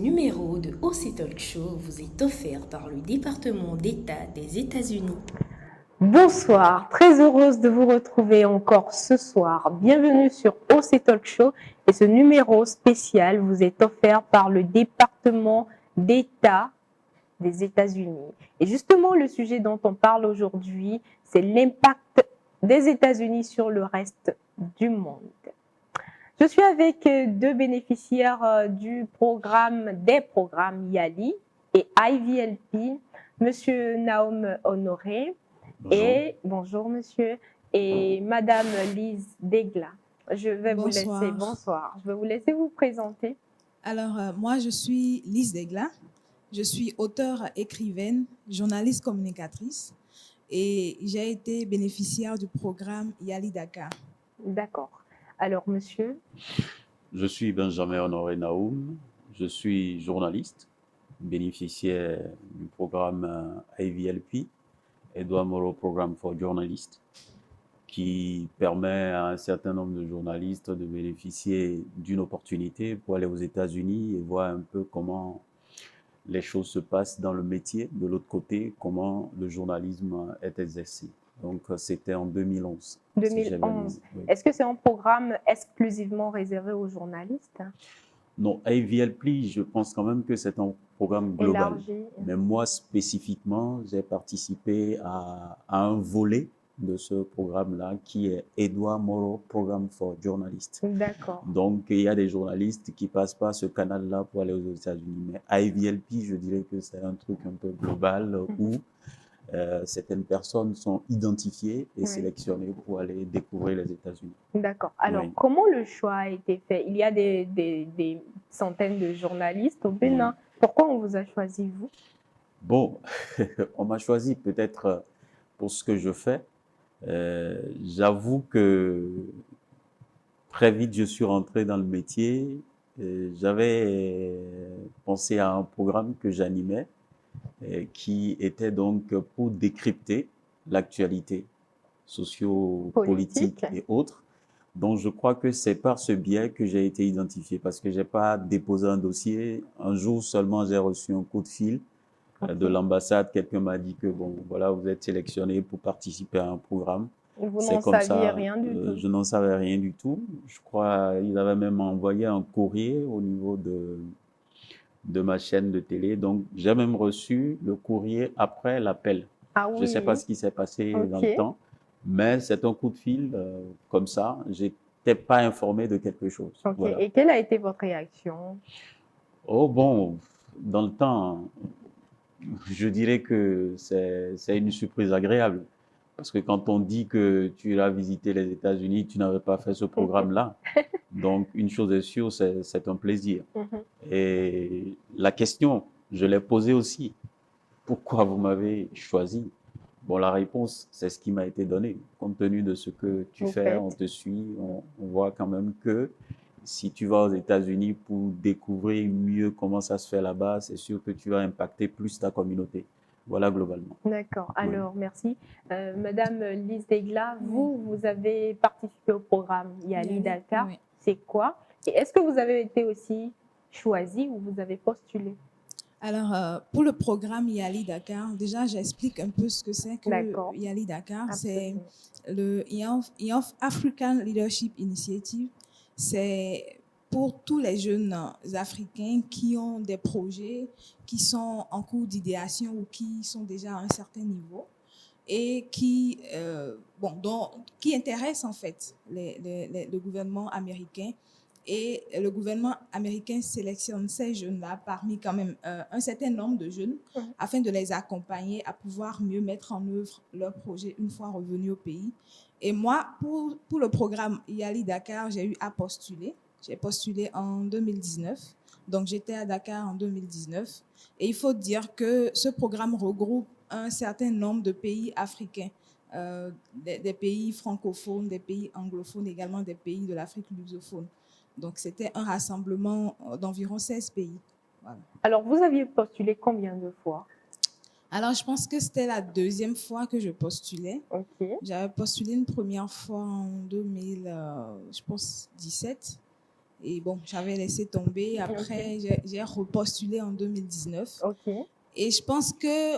numéro de OC Talk Show vous est offert par le département d'État des États-Unis. Bonsoir, très heureuse de vous retrouver encore ce soir. Bienvenue sur OC Talk Show et ce numéro spécial vous est offert par le département d'État des États-Unis. Et justement, le sujet dont on parle aujourd'hui, c'est l'impact des États-Unis sur le reste du monde. Je suis avec deux bénéficiaires des programmes YALI et IVLP, Monsieur Naum Honoré. Bonjour. Bonjour monsieur, et Madame Lise Degla. Je vais vous laisser vous présenter. Alors, moi, je suis Lise Degla. Je suis auteure, écrivaine, journaliste communicatrice et j'ai été bénéficiaire du programme YALI Dakar. D'accord. Alors, monsieur? Je suis Benjamin Honoré Naoum. Je suis journaliste, bénéficiaire du programme IVLP, Edouard Moreau Programme for Journalists, qui permet à un certain nombre de journalistes de bénéficier d'une opportunité pour aller aux États-Unis et voir un peu comment les choses se passent dans le métier, de l'autre côté, comment le journalisme est exercé. Donc, c'était en 2011. 2011. Oui. Est-ce que c'est un programme exclusivement réservé aux journalistes? Non, IVLP, je pense quand même que c'est un programme global. Élargi. Mais moi, spécifiquement, j'ai participé à un volet de ce programme-là qui est Edouard Moreau Programme for Journalists. D'accord. Donc, il y a des journalistes qui passent par ce canal-là pour aller aux États-Unis. Mais IVLP, je dirais que c'est un truc un peu global où certaines personnes sont identifiées et sélectionnées pour aller découvrir les États-Unis. D'accord. Alors, comment le choix a été fait? Il y a des centaines de journalistes au Bénin. Pourquoi on vous a choisi, vous? Bon, on m'a choisi peut-être pour ce que je fais. J'avoue que très vite, je suis rentré dans le métier. J'avais pensé à un programme que j'animais qui était donc pour décrypter l'actualité socio-politique et autres. Donc, je crois que c'est par ce biais que j'ai été identifié parce que j'ai pas déposé un dossier. Un jour seulement, j'ai reçu un coup de fil de l'ambassade. Quelqu'un m'a dit que bon, voilà, vous êtes sélectionné pour participer à un programme. Vous n'en saviez rien du tout? Je n'en savais rien du tout. Je crois qu'ils avaient même envoyé un courrier au niveau de ma chaîne de télé. Donc, j'ai même reçu le courrier après l'appel. Ah oui. Je ne sais pas ce qui s'est passé dans le temps, mais c'est un coup de fil comme ça. Je n'étais pas informé de quelque chose. Voilà. Et quelle a été votre réaction? Oh bon, dans le temps, je dirais que c'est une surprise agréable. Parce que quand on dit que tu as visité les États-Unis, tu n'avais pas fait ce programme-là. Donc, une chose est sûre, c'est un plaisir. Et la question, je l'ai posée aussi. Pourquoi vous m'avez choisi? Bon, la réponse, c'est ce qui m'a été donné. Compte tenu de ce que tu fais, on te suit, on voit quand même que si tu vas aux États-Unis pour découvrir mieux comment ça se fait là-bas, c'est sûr que tu vas impacter plus ta communauté. Voilà, globalement. D'accord. Alors, merci. Madame Lise Degla, vous avez participé au programme YALI Dakar. C'est quoi? Et est-ce que vous avez été aussi choisie ou vous avez postulé? Alors, pour le programme YALI Dakar, déjà, j'explique un peu ce que c'est que YALI Dakar. C'est le Young African Leadership Initiative. C'est pour tous les jeunes Africains qui ont des projets, qui sont en cours d'idéation ou qui sont déjà à un certain niveau et qui intéressent en fait le gouvernement américain. Et le gouvernement américain sélectionne ces jeunes-là parmi quand même un certain nombre de jeunes afin de les accompagner à pouvoir mieux mettre en œuvre leurs projets une fois revenus au pays. Et moi, pour le programme YALI Dakar, j'ai eu à postuler. J'ai postulé en 2019. Donc, j'étais à Dakar en 2019. Et il faut dire que ce programme regroupe un certain nombre de pays africains, des pays francophones, des pays anglophones, également des pays de l'Afrique lusophone. Donc, c'était un rassemblement d'environ 16 pays. Voilà. Alors, vous aviez postulé combien de fois? Alors, je pense que c'était la deuxième fois que je postulais. J'avais postulé une première fois en 2017. Et bon, j'avais laissé tomber. Après, j'ai repostulé en 2019. Ok. Et je pense que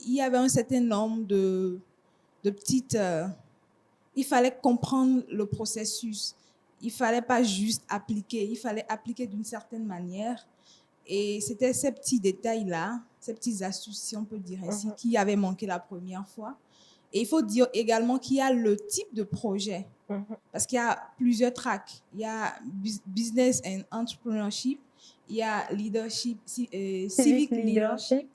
il y avait un certain nombre de petites... il fallait comprendre le processus. Il fallait pas juste appliquer. Il fallait appliquer d'une certaine manière. Et c'était ces petits détails-là, ces petites astuces, si on peut dire ainsi, qui avaient manqué la première fois. Et il faut dire également qu'il y a le type de projet. Parce qu'il y a plusieurs tracks. Il y a business and entrepreneurship, il y a leadership, civic leadership,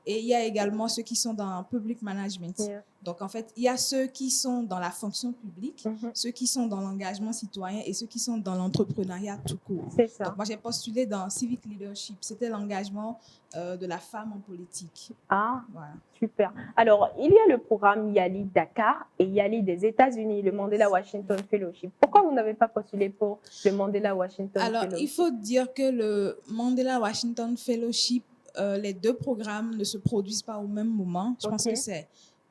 et il y a également ceux qui sont dans public management. Yeah. Donc, en fait, il y a ceux qui sont dans la fonction publique, ceux qui sont dans l'engagement citoyen et ceux qui sont dans l'entrepreneuriat tout court. C'est ça. Donc, moi, j'ai postulé dans civic leadership. C'était l'engagement de la femme en politique. Ah, Voilà. super. Alors, il y a le programme YALI Dakar et YALI des États-Unis, le Mandela Washington Fellowship. Pourquoi vous n'avez pas postulé pour le Mandela Washington Fellowship? Alors, il faut dire que le Mandela Washington Fellowship, les deux programmes ne se produisent pas au même moment. Je pense que c'est,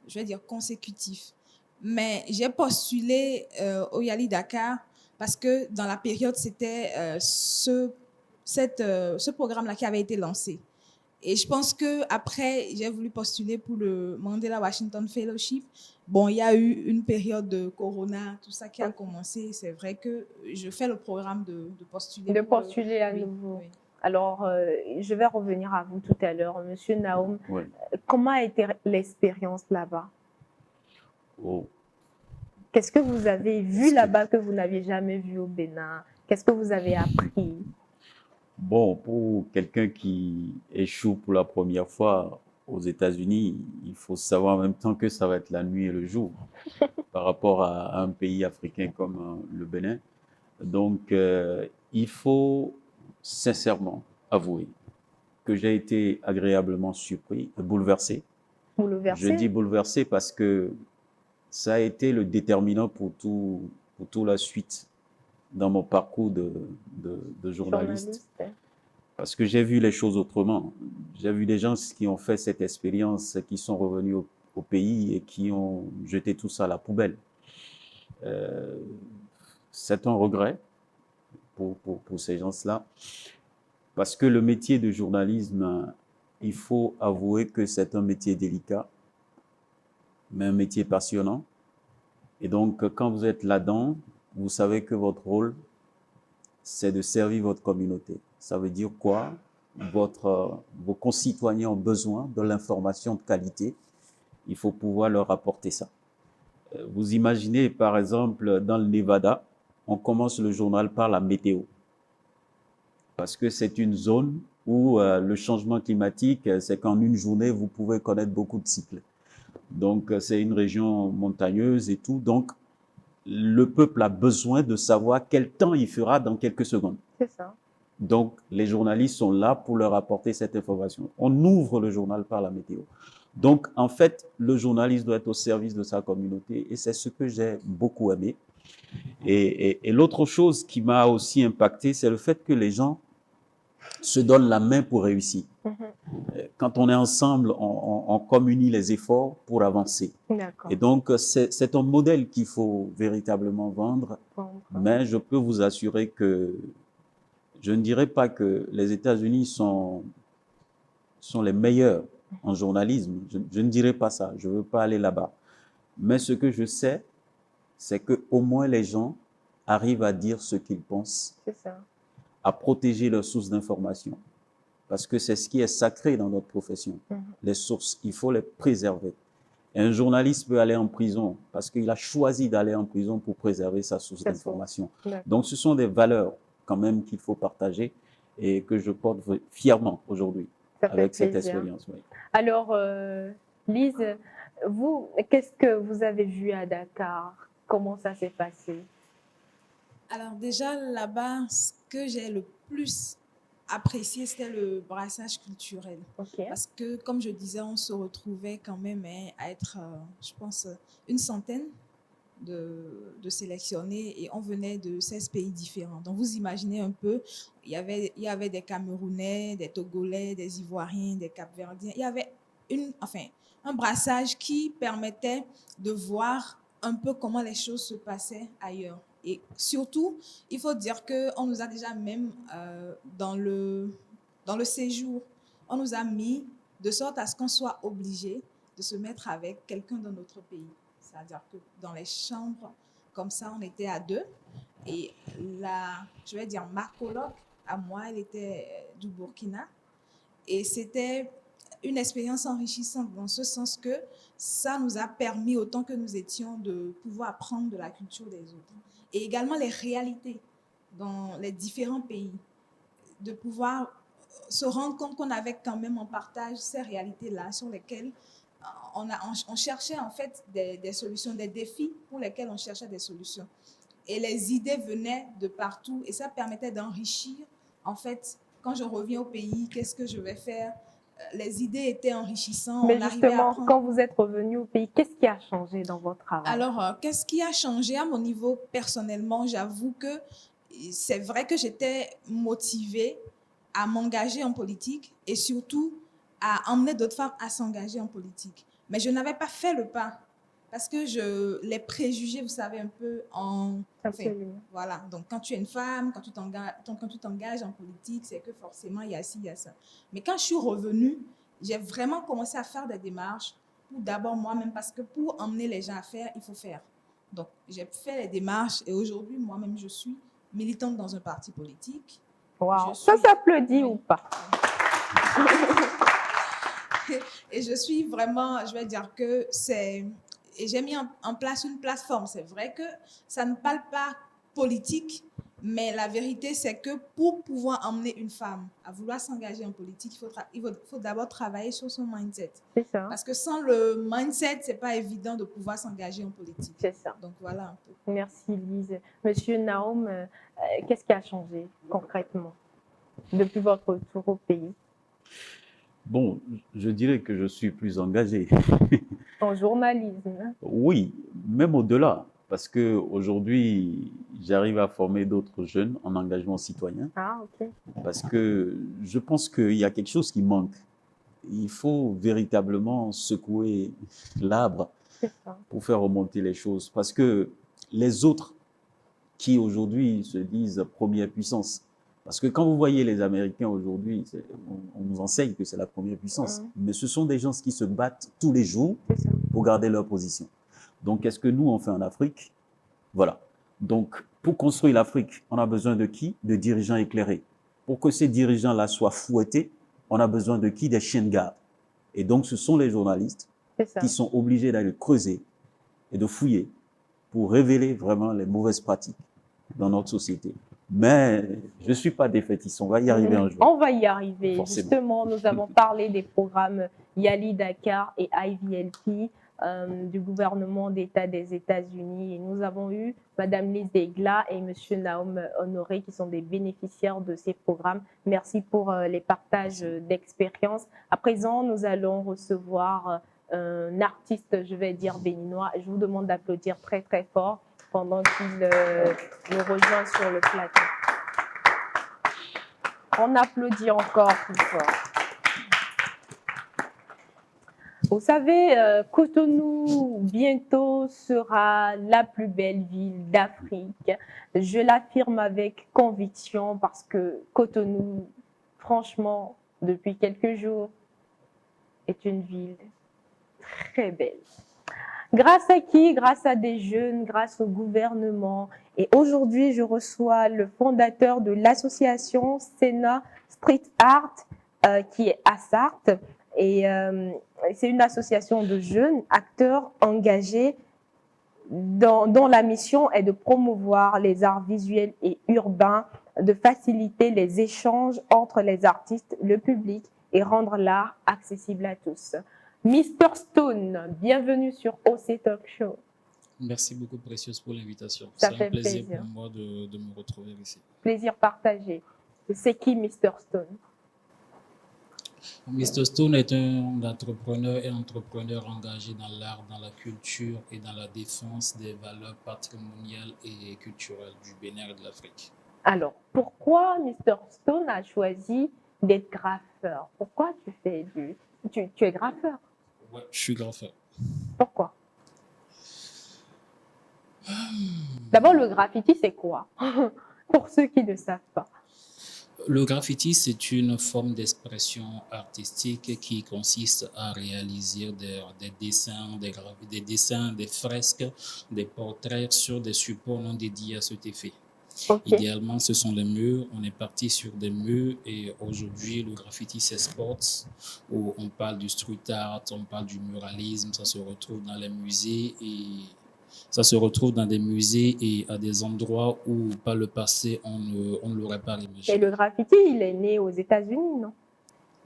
je vais dire, consécutif. Mais j'ai postulé au YALI Dakar parce que dans la période, c'était ce programme-là qui avait été lancé. Et je pense qu'après, j'ai voulu postuler pour le Mandela Washington Fellowship. Bon, il y a eu une période de corona, tout ça qui a commencé. C'est vrai que je fais le programme de postuler. De postuler à nouveau. Oui. Alors, je vais revenir à vous tout à l'heure. Monsieur Naoum, comment a été l'expérience là-bas? Qu'est-ce que vous avez vu là-bas que vous n'aviez jamais vu au Bénin? Qu'est-ce que vous avez appris? Bon, pour quelqu'un qui échoue pour la première fois aux États-Unis, il faut savoir en même temps que ça va être la nuit et le jour par rapport à un pays africain comme le Bénin. Donc, il faut sincèrement avouer que j'ai été agréablement surpris et bouleversé. Bouleversé? Je dis bouleversé parce que ça a été le déterminant pour toute la suite dans mon parcours de journaliste. Parce que j'ai vu les choses autrement. J'ai vu des gens qui ont fait cette expérience, qui sont revenus au pays et qui ont jeté tout ça à la poubelle. C'est un regret pour ces gens-là. Parce que le métier de journalisme, il faut avouer que c'est un métier délicat, mais un métier passionnant. Et donc, quand vous êtes là-dedans, vous savez que votre rôle, c'est de servir votre communauté. Ça veut dire quoi? Vos concitoyens ont besoin de l'information de qualité. Il faut pouvoir leur apporter ça. Vous imaginez, par exemple, dans le Nevada, on commence le journal par la météo. Parce que c'est une zone où le changement climatique, c'est qu'en une journée, vous pouvez connaître beaucoup de cycles. Donc, c'est une région montagneuse et tout. Donc, le peuple a besoin de savoir quel temps il fera dans quelques secondes. C'est ça. Donc, les journalistes sont là pour leur apporter cette information. On ouvre le journal par la météo. Donc, en fait, le journaliste doit être au service de sa communauté et c'est ce que j'ai beaucoup aimé. Et l'autre chose qui m'a aussi impacté, c'est le fait que les gens se donnent la main pour réussir. Quand on est ensemble, on communie les efforts pour avancer. Et donc, c'est un modèle qu'il faut véritablement vendre. Mais je peux vous assurer que je ne dirais pas que les États-Unis sont les meilleurs en journalisme. Je ne dirais pas ça. Je ne veux pas aller là-bas. Mais ce que je sais, c'est qu'au moins les gens arrivent à dire ce qu'ils pensent, à protéger leurs sources d'information. Parce que c'est ce qui est sacré dans notre profession. Les sources, il faut les préserver. Et un journaliste peut aller en prison parce qu'il a choisi d'aller en prison pour préserver sa source d'information. Donc, ce sont des valeurs quand même qu'il faut partager et que je porte fièrement aujourd'hui avec cette expérience. Oui. Alors, Lise, vous, qu'est-ce que vous avez vu à Dakar? Comment ça s'est passé? Alors déjà, là-bas, ce que j'ai le plus apprécié, c'était le brassage culturel. Parce que, comme je disais, on se retrouvait quand même à être, je pense, une centaine de sélectionnés et on venait de 16 pays différents. Donc, vous imaginez un peu, il y avait des Camerounais, des Togolais, des Ivoiriens, des Cap-Verdiens. Il y avait un brassage qui permettait de voir un peu comment les choses se passaient ailleurs. Et surtout, il faut dire qu'on nous a déjà même, dans le séjour, on nous a mis de sorte à ce qu'on soit obligé de se mettre avec quelqu'un de notre pays. C'est-à-dire que dans les chambres, comme ça, on était à deux. Et je vais dire, ma coloc, à moi, elle était du Burkina. Et c'était une expérience enrichissante dans ce sens que ça nous a permis, autant que nous étions, de pouvoir apprendre de la culture des autres. Et également les réalités dans les différents pays. De pouvoir se rendre compte qu'on avait quand même en partage ces réalités-là sur lesquelles on cherchait en fait des solutions, des défis pour lesquels on cherchait des solutions. Et les idées venaient de partout et ça permettait d'enrichir. En fait, quand je reviens au pays, qu'est-ce que je vais faire? Les idées étaient enrichissantes. Mais justement, quand vous êtes revenu au pays, qu'est-ce qui a changé dans votre travail? Alors, qu'est-ce qui a changé à mon niveau personnellement? J'avoue que c'est vrai que j'étais motivée à m'engager en politique et surtout à emmener d'autres femmes à s'engager en politique. Mais je n'avais pas fait le pas parce que les préjugés, vous savez, un peu voilà. Donc, quand tu es une femme, quand tu t'engages en politique, c'est que forcément, il y a ci, il y a ça. Mais quand je suis revenue, j'ai vraiment commencé à faire des démarches pour d'abord moi-même, parce que pour emmener les gens à faire, il faut faire. Donc, j'ai fait les démarches et aujourd'hui, moi-même, je suis militante dans un parti politique. Wow. Ça s'applaudit ou pas? Et je suis vraiment, je vais dire que c'est... Et j'ai mis en place une plateforme. C'est vrai que ça ne parle pas politique, mais la vérité, c'est que pour pouvoir emmener une femme à vouloir s'engager en politique, il faut d'abord travailler sur son mindset. C'est ça. Parce que sans le mindset, ce n'est pas évident de pouvoir s'engager en politique. C'est ça. Donc voilà un peu. Merci Lise. Monsieur Naum, qu'est-ce qui a changé concrètement depuis votre retour au pays? Bon, je dirais que je suis plus engagé. En journalisme? Oui, même au-delà, parce qu'aujourd'hui, j'arrive à former d'autres jeunes en engagement citoyen. Ah, ok. Parce que je pense qu'il y a quelque chose qui manque. Il faut véritablement secouer l'arbre pour faire remonter les choses. Parce que les autres qui aujourd'hui se disent première puissance, parce que quand vous voyez les Américains aujourd'hui, on nous enseigne que c'est la première puissance, mais ce sont des gens qui se battent tous les jours pour garder leur position. Donc, qu'est-ce que nous, on fait en Afrique? Voilà. Donc, pour construire l'Afrique, on a besoin de qui? De dirigeants éclairés. Pour que ces dirigeants-là soient fouettés, on a besoin de qui? Des chiens de garde. Et donc, ce sont les journalistes qui sont obligés d'aller creuser et de fouiller pour révéler vraiment les mauvaises pratiques dans notre société. Mais je ne suis pas défaitiste, on va y arriver un jour. On va y arriver. Forcément. Justement, nous avons parlé des programmes Yali Dakar et IVLP du gouvernement d'État des États-Unis. Et nous avons eu Madame Lise Degla et Monsieur Naum Honoré qui sont des bénéficiaires de ces programmes. Merci pour les partages d'expérience. À présent, nous allons recevoir un artiste, je vais dire béninois. Je vous demande d'applaudir très très fort pendant qu'il nous rejoint sur le plateau. On applaudit encore plus fort. Vous savez, Cotonou bientôt sera la plus belle ville d'Afrique. Je l'affirme avec conviction parce que Cotonou, franchement, depuis quelques jours, est une ville très belle. Grâce à qui? Grâce à des jeunes, grâce au gouvernement. Et aujourd'hui, je reçois le fondateur de l'association Sena Street Art, qui est à Sarthe. Et c'est une association de jeunes acteurs engagés dont la mission est de promouvoir les arts visuels et urbains, de faciliter les échanges entre les artistes, le public et rendre l'art accessible à tous. Mr Stone, bienvenue sur OC Talk Show. Merci beaucoup, Précieuse, pour l'invitation. C'est un plaisir pour moi de me retrouver ici. Plaisir partagé. C'est qui Mr Stone? Mr Stone est un entrepreneur et entrepreneur engagé dans l'art, dans la culture et dans la défense des valeurs patrimoniales et culturelles du Bénin et de l'Afrique. Alors, pourquoi Mr Stone a choisi d'être graffeur? Pourquoi tu fais tu es graffeur? Ouais, je suis graffeur. Pourquoi? D'abord, le graffiti, c'est quoi? Pour ceux qui ne savent pas. Le graffiti, c'est une forme d'expression artistique qui consiste à réaliser des dessins, des dessins, des fresques, des portraits sur des supports non dédiés à cet effet. Ok. Idéalement, ce sont les murs. On est parti sur des murs et aujourd'hui, le graffiti s'exporte. Où on parle du street art, on parle du muralisme. Ça se retrouve dans les musées et ça se retrouve dans des musées et à des endroits où, par le passé, on ne l'aurait pas Et imaginé. le graffiti, il est né aux États-Unis, non?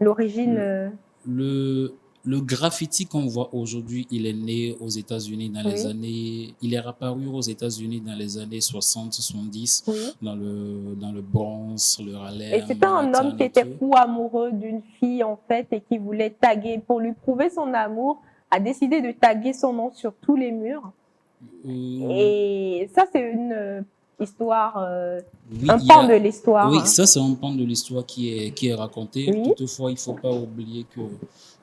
L'origine. Le graffiti qu'on voit aujourd'hui, il est né aux États-Unis dans les Oui. années. Il est apparu aux États-Unis dans les années 60-70, Oui. dans le Bronx, le Et Harlem, c'était un Manhattan homme qui et était tout. fou amoureux d'une fille, en fait, et qui voulait taguer, pour lui prouver son amour, a décidé de taguer son nom sur tous les murs. Et ça, c'est une histoire, Oui, un il y pan a- de l'histoire. oui, Hein. ça c'est un pan de l'histoire qui est raconté. Oui. Toutefois, il ne faut pas oublier que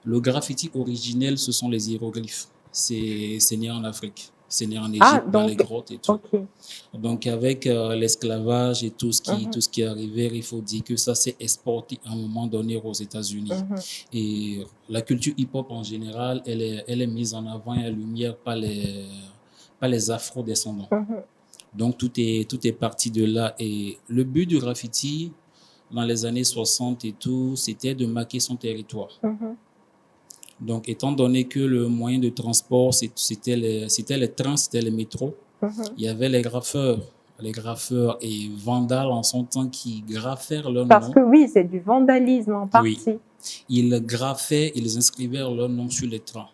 le graffiti originel, ce sont les hiéroglyphes. C'est né en Afrique, c'est né en Égypte, Ah, dans les donc, grottes et tout. ok. Donc avec l'esclavage et tout ce Mhm. qui est arrivé, il faut dire que ça s'est exporté à un moment donné aux États-Unis. Mhm. Et la culture hip-hop en général, elle est mise en avant et en lumière par les afro-descendants. Mhm. Donc tout est parti de là. Et le but du graffiti, dans les années 60 et tout, c'était de marquer son territoire. Mhm. Donc étant donné que le moyen de transport, c'était les trains, c'était les métros, Mhm. il y avait les graffeurs et vandales en son temps qui graffèrent leur Parce nom. que oui, c'est du vandalisme en Oui. partie. Ils graffaient, ils inscrivaient leur nom sur les trains.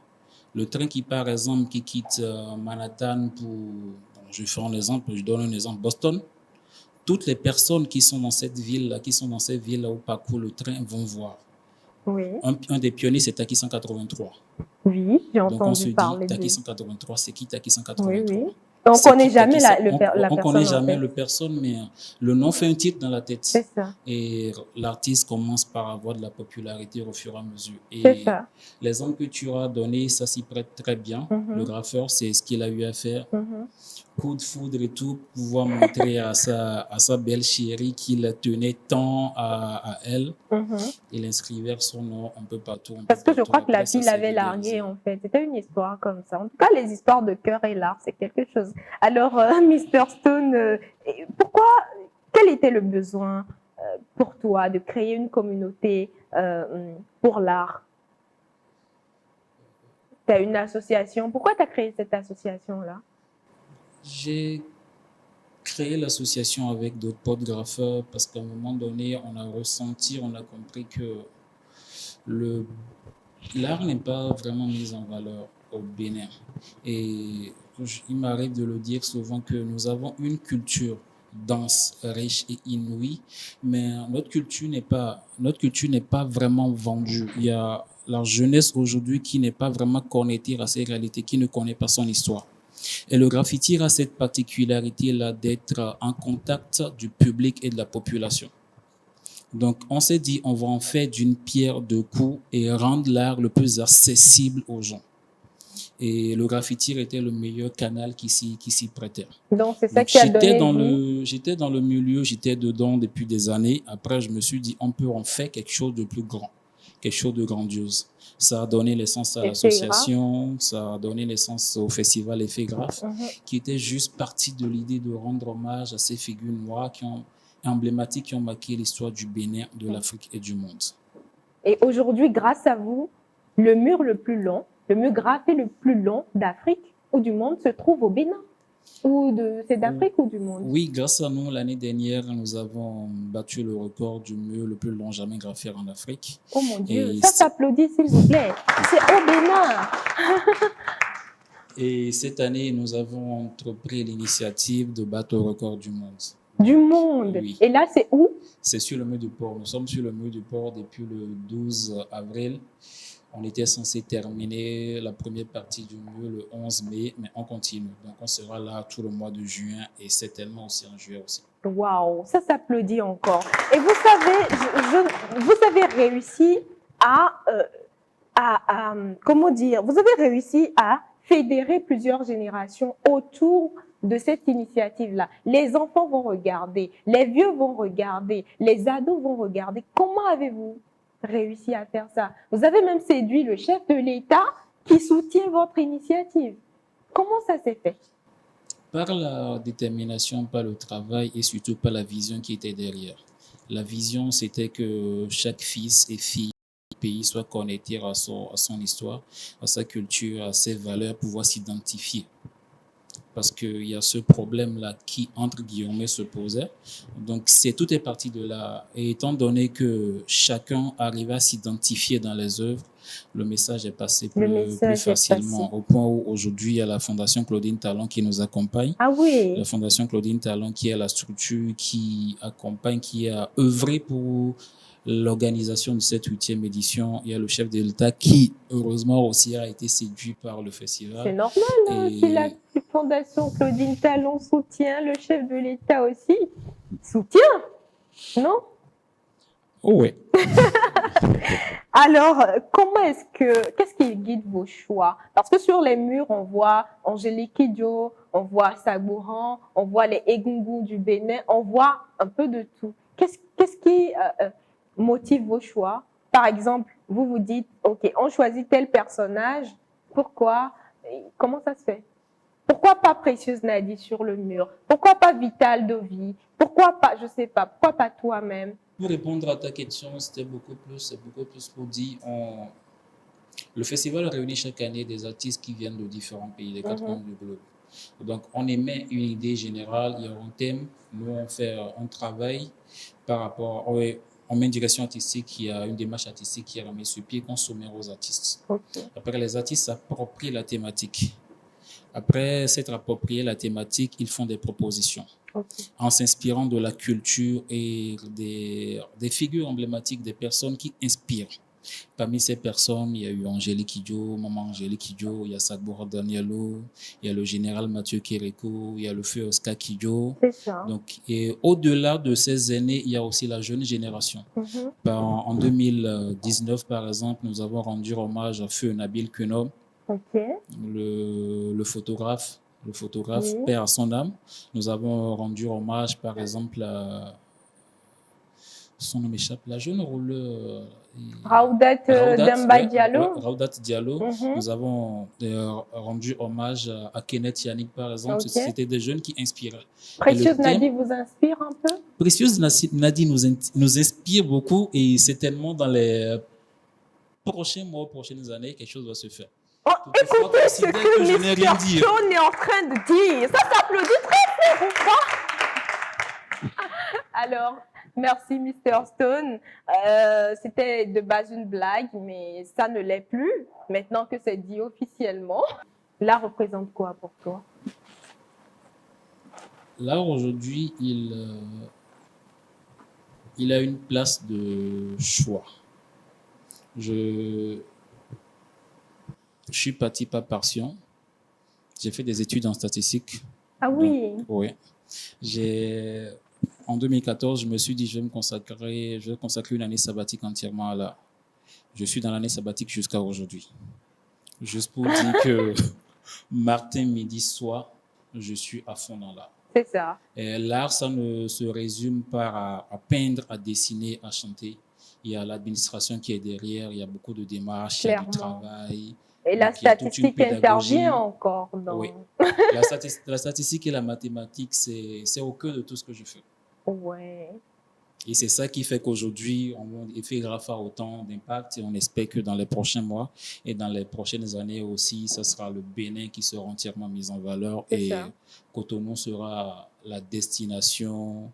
Le train qui, par exemple, qui quitte Manhattan pour, bon, je fais un exemple, je donne un exemple, Boston, toutes les personnes qui sont dans cette ville-là, qui sont dans cette ville-là où parcourt le train vont voir. Oui, Un des pionniers, c'est Taki 183. oui, j'ai Donc on se entendu dit, parler de Taki lui. 183, c'est qui Taki Oui, 183? oui. On ne C'est connaît qui jamais Taki la, 100? le per- la On connaît personne en jamais fait. le personne, mais le nom fait un titre dans la tête. C'est ça, Et l'artiste commence par avoir de la popularité au fur et à mesure. c'est Et ça. l'exemple que tu as donné, ça s'y prête très bien. Mhm. Le graffeur, c'est ce qu'il a eu à faire. Mhm. Coup de foudre et tout, pouvoir montrer à sa belle chérie qu'il tenait tant à elle. Mhm. Il inscrivait son nom un peu partout. Parce que je crois que la Après, ça fille s'est l'avait vulgarisé. largué en fait. C'était une histoire comme ça. En tout cas, les histoires de cœur et l'art, c'est quelque chose. Alors, Mr. Stone, quel était le besoin pour toi de créer une communauté pour l'art? Tu as une association. Pourquoi tu as créé cette association-là? J'ai créé l'association avec d'autres potes graffeurs parce qu'à un moment donné, on a ressenti, on a compris que l'art n'est pas vraiment mis en valeur au Bénin. Et il m'arrive de le dire souvent que nous avons une culture dense, riche et inouïe, mais notre culture n'est pas vraiment vendue. Il y a la jeunesse aujourd'hui qui n'est pas vraiment connectée à ces réalités, qui ne connaît pas son histoire. Et le graffiti a cette particularité-là d'être en contact du public et de la population. Donc, on s'est dit, on va en faire d'une pierre deux coups et rendre l'art le plus accessible aux gens. Et le graffiti était le meilleur canal qui s'y prêtait. Donc, c'est ça Donc, qui a donné vie. j'étais dans le milieu, j'étais dedans depuis des années. Après, je me suis dit, on peut en faire quelque chose de plus grand, quelque chose de grandiose. Ça a donné naissance à l'association, ça a donné naissance au festival Effet Graph, qui était juste parti de l'idée de rendre hommage à ces figures noires emblématiques qui ont marqué l'histoire du Bénin, de l'Afrique et du monde. Et aujourd'hui, grâce à vous, le mur graffé le plus long d'Afrique ou du monde se trouve au Bénin. C'est d'Afrique ou du monde? Oui, grâce à nous, l'année dernière, nous avons battu le record du mur le plus long jamais graffé en Afrique. Oh mon Dieu, ça s'applaudit s'il vous plaît. C'est au Bénin. Et cette année, nous avons entrepris l'initiative de battre le record du monde. Du monde? Oui. Et là, c'est où? C'est sur le mur du port. Nous sommes sur le mur du port depuis le 12 avril. On était censé terminer la première partie du mur le 11 mai, mais on continue. Donc, on sera là tout le mois de juin et certainement aussi en juillet aussi. Waouh, ça s'applaudit encore. Et vous savez, vous avez réussi comment dire, vous avez réussi à fédérer plusieurs générations autour de cette initiative-là? Les enfants vont regarder, les vieux vont regarder, les ados vont regarder. Comment avez-vous réussi à faire ça? Vous avez même séduit le chef de l'État qui soutient votre initiative. Comment ça s'est fait? Par la détermination, par le travail et surtout par la vision qui était derrière. La vision, c'était que chaque fils et fille du pays soit connecté à son histoire, à sa culture, à ses valeurs, pouvoir s'identifier. Parce qu'il y a ce problème-là qui, entre guillemets, se posait. Donc, tout est parti de là. Et étant donné que chacun arrive à s'identifier dans les œuvres, le message est passé plus facilement. Au point où aujourd'hui, il y a la Fondation Claudine Talon qui nous accompagne. Ah oui. La Fondation Claudine Talon qui est la structure qui accompagne, qui a œuvré pour l'organisation de cette 8e édition. Il y a le chef de l'État qui, heureusement aussi, a été séduit par le festival. C'est normal, hein, si la Fondation Claudine Talon soutient, le chef de l'État aussi soutient, non? Oh oui. Alors, qu'est-ce qui guide vos choix? Parce que sur les murs, on voit Angélique Kidjo, on voit Sabouran, on voit les Egungun du Bénin, on voit un peu de tout. Qu'est-ce qui motive vos choix? Par exemple, vous vous dites, OK, on choisit tel personnage, pourquoi? Comment ça se fait? Pourquoi pas Précieuse Nadi sur le mur? Pourquoi pas Vital Dovi? Pourquoi pas, je sais pas, pourquoi pas toi-même? Pour répondre à ta question, c'est beaucoup plus pour dire, le festival réunit chaque année des artistes qui viennent de différents pays, des 4 coins du globe. Donc, on émet une idée générale, il y a un thème, nous on travaille par rapport, on met une direction artistique, il y a une démarche artistique qui est remise sur pied, qu'on soumet aux artistes. Okay. Après, les artistes s'approprient la thématique. Après s'être approprié la thématique, ils font des propositions. Okay. En s'inspirant de la culture et des figures emblématiques des personnes qui inspirent. Parmi ces personnes, il y a eu Angélique Kidjo, Maman Angélique Kidjo, il y a Sadboura Danielo, il y a le général Mathieu Kéréko, il y a le feu Oscar Kidjo. C'est ça. Donc, et au-delà de ces aînés, il y a aussi la jeune génération. En 2019, par exemple, nous avons rendu hommage à Feu Nabil Kunom, le photographe, oui. Père à son âme. Nous avons rendu hommage, par exemple, à son nom m'échappe, la jeune rouleur. Raoudat Demba Diallo. Raoudat Diallo. Nous avons rendu hommage à Kenneth Yannick, par exemple. C'était des jeunes qui inspiraient. Précieuse Nadi vous inspire un peu? Précieuse Nadi nous inspire beaucoup et certainement dans les prochains mois, prochaines années, quelque chose va se faire. Oh, écoutez ce que Mr. Stone est en train de dire. Ça s'applaudit très fort ou pas? Alors, merci Mr. Stone. C'était de base une blague, mais ça ne l'est plus. Maintenant que c'est dit officiellement, l'art représente quoi pour toi? L'art aujourd'hui, il a une place de choix. Je suis parti par passion. J'ai fait des études en statistique. Ah oui? Donc, oui. En 2014, je me suis dit, je vais consacrer une année sabbatique entièrement à l'art. Je suis dans l'année sabbatique jusqu'à aujourd'hui. Juste pour dire que matin, midi, soir, je suis à fond dans l'art. C'est ça. L'art, ça ne se résume pas à peindre, à dessiner, à chanter. Il y a l'administration qui est derrière, il y a beaucoup de démarches, clairement. Il y a du travail. Et la statistique intervient encore dans... Oui. La statistique et la mathématique, c'est au cœur de tout ce que je fais. Ouais. Et c'est ça qui fait qu'aujourd'hui, on fait grave à autant d'impact et on espère que dans les prochains mois et dans les prochaines années aussi, ce sera le Bénin qui sera entièrement mis en valeur et Cotonou sera la destination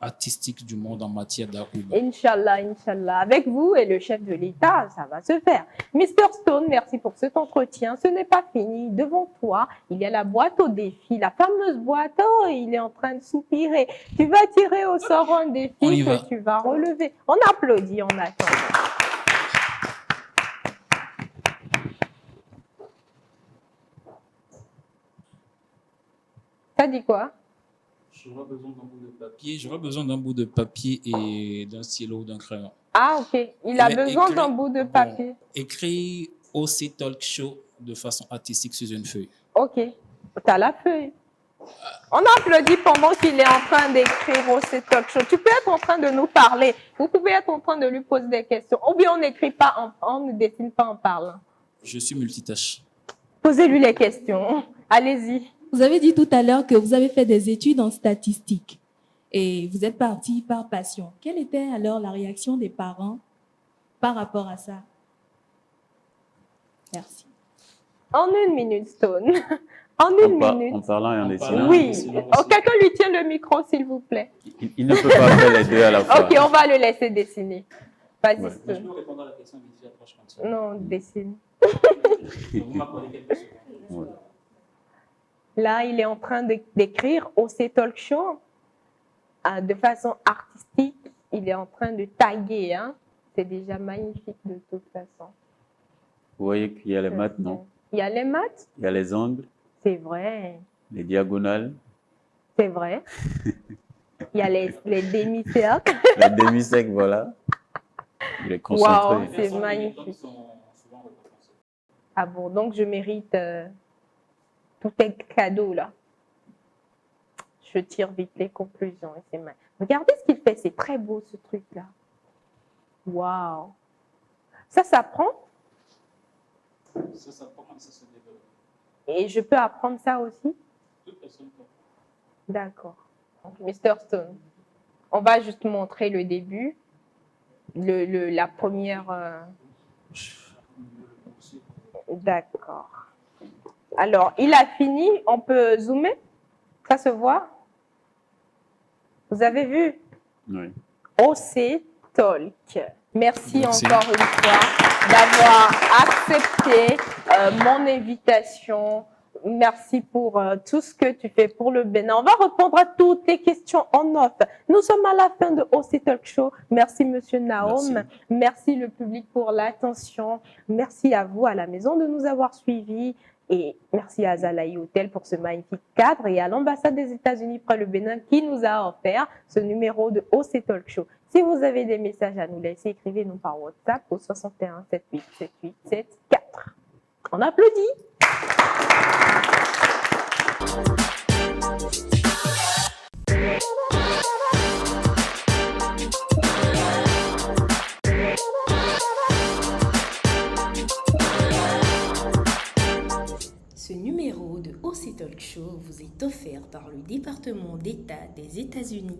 artistique du monde en matière d'art urbain. Inch'Allah, Inch'Allah. Avec vous et le chef de l'État, ça va se faire. Mr. Stone, merci pour cet entretien. Ce n'est pas fini. Devant toi, il y a la boîte au défi, la fameuse boîte. Oh, il est en train de soupirer. Tu vas tirer au sort un défi que tu vas relever. On applaudit en attendant. Ça dit quoi? J'aurais besoin d'un bout de papier. J'aurais besoin d'un bout de papier et d'un stylo ou d'un crayon. Ah, ok. Il a besoin d'un bout de papier. Bon, écrit OC Talk Show de façon artistique sur une feuille. Ok. Tu as la feuille. On applaudit pendant qu'il est en train d'écrire au C Talk Show. Tu peux être en train de nous parler. Vous pouvez être en train de lui poser des questions. Ou bien on n'écrit pas, on ne dessine pas en parlant. Je suis multitâche. Posez-lui les questions. Allez-y. Vous avez dit tout à l'heure que vous avez fait des études en statistique et vous êtes parti par passion. Quelle était alors la réaction des parents par rapport à ça? Merci. En 1 minute, Stone. En 1 minute. En parlant et en dessinant. Oui. Oh, quelqu'un lui tient le micro, s'il vous plaît. Il ne peut pas faire les deux à la fois. Ok, on va le laisser dessiner. Vas-y, Ouais. Je Stone. peux répondre à la question vite fait, après je continue. Non, dessine. Vous m'accordez quelques secondes. Ouais. Là, il est en train d'écrire au C Talk Show de façon artistique. Il est en train de taguer. Hein. C'est déjà magnifique de toute façon. Vous voyez qu'il y a les maths, non? Il y a les maths, Il y a les angles, c'est vrai. les diagonales, C'est vrai. Il y a les demi-cercles. la demi-sec, voilà. Il est concentré. Waouh, c'est magnifique. Ah bon, donc je mérite tous tes cadeaux là. Je tire vite les conclusions. Et c'est regardez ce qu'il fait, c'est très beau ce truc-là. Waouh. Ça s'apprend Ça s'apprend comme ça se développe. et je peux apprendre ça aussi? Toute personne peut. D'accord. Donc, Mr. Stone, on va juste montrer le début, la première. D'accord. Alors, il a fini. On peut zoomer? Ça se voit? Vous avez vu? Oui. OC Talk. Merci Merci. encore une fois d'avoir accepté mon invitation. Merci pour tout ce que tu fais pour le Bénin. On va répondre à toutes tes questions en off. Nous sommes à la fin de OC Talk Show. Merci, Monsieur Naom. Merci. Merci le public pour l'attention. Merci à vous à la maison de nous avoir suivis. Et merci à Zalaï Hotel pour ce magnifique cadre et à l'ambassade des États-Unis près le Bénin qui nous a offert ce numéro de OC Talk Show. Si vous avez des messages à nous laisser, écrivez-nous par WhatsApp au 61 78 78 74. On applaudit. Ce numéro de OC Talk Show vous est offert par le département d'État des États-Unis.